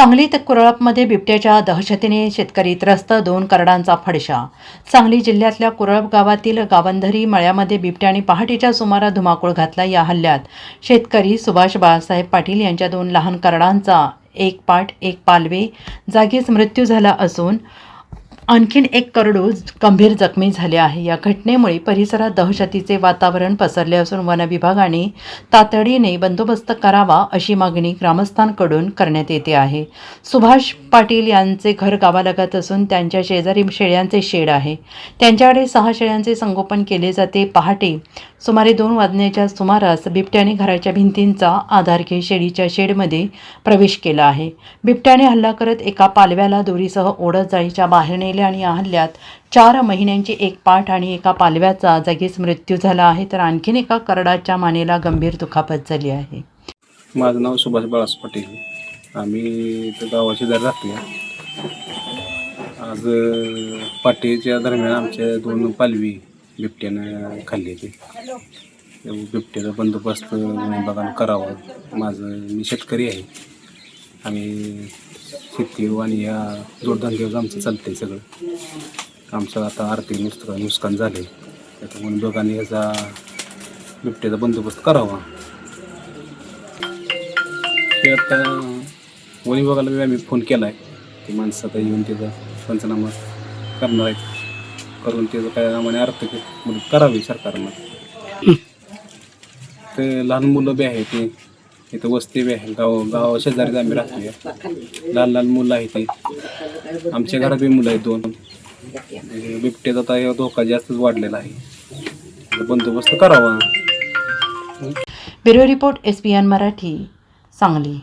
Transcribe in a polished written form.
सांगलीत कुरळपमध्ये बिबट्याच्या दहशतीने शेतकरी त्रस्त, 2 करडांचा फडशा। सांगली जिल्ह्यातल्या कुरळप गावातील गावंधरी मळ्यामध्ये बिबट्याने पहाटेच्या सुमारास धुमाकूळ घातला। या हल्ल्यात शेतकरी सुभाष बाळासाहेब पाटील यांच्या 2 लहान करडांचा, एक पाट एक पालवे जागीच मृत्यू झाला असून आणखीन एक करडू गंभीर जखमी झाले आहे। या घटनेमुळे परिसरात दहशतीचे वातावरण पसरले असून वन विभागाने तातडीने बंदोबस्त करावा अशी मागणी ग्रामस्थांकडून करण्यात येते आहे। सुभाष पाटील यांचे घर गावालगत असून त्यांच्या शेजारी शेळ्यांचे शेड आहे। त्यांच्याकडे 6 शेळ्यांचे संगोपन केले जाते। पहाटे सुमारे 2 वाजण्याच्या सुमारास बिबट्याने घराच्या भिंतींचा आधार घेत शेळीच्या शेडमध्ये प्रवेश केला आहे। बिबट्याने हल्ला करत एका पालव्याला दोरीसह ओढत जाळीच्या बाहेर नेले आणि या हल्ल्यात 4 महिन्यांची एक पाठ आणि एका पालव्याचा जागीच मृत्यू झाला आहे, तर आणखीन एका करडाच्या मानेला गंभीर दुखापत झाली आहे। माझं नाव सुभाष बाळासाहेब पाटील। आम्ही इथं गावाची दर राहतो। आज पाठीच्या दरम्यान आमच्या 2 पालवी बिबट्यानं खाल्ली होती। बिबट्याचा बंदोबस्त विभागानं करावा। मी शेतकरी आहे। आम्ही शेती आणि या जोडधंद्यावर आमचं चालतंय सगळं। आमचं आता आर्थिक नुकसान झाले, त्याच्यामुळे विभागाने याचा बिबट्याचा बंदोबस्त करावा। ते आता वन विभागाला आम्ही फोन केला आहे की माणसं आता येऊन त्याचा पंचनामा करणार आहेत, करून त्याचं काय आम्हाला आर्थिक मदत करावी सरकारनं। ते लहान मुलं बी आहे, ते इथं वस्ती बी आहे, गावा शेजारीच आम्ही राहतो। लहान मुलं आहेत, ते आमच्या घरात बी मुलं आहेत 2। बिबट्याचा आता धोका जास्तच वाढलेला आहे, बंदोबस्त करावा। Bureau report SBN Marathi, Sangli.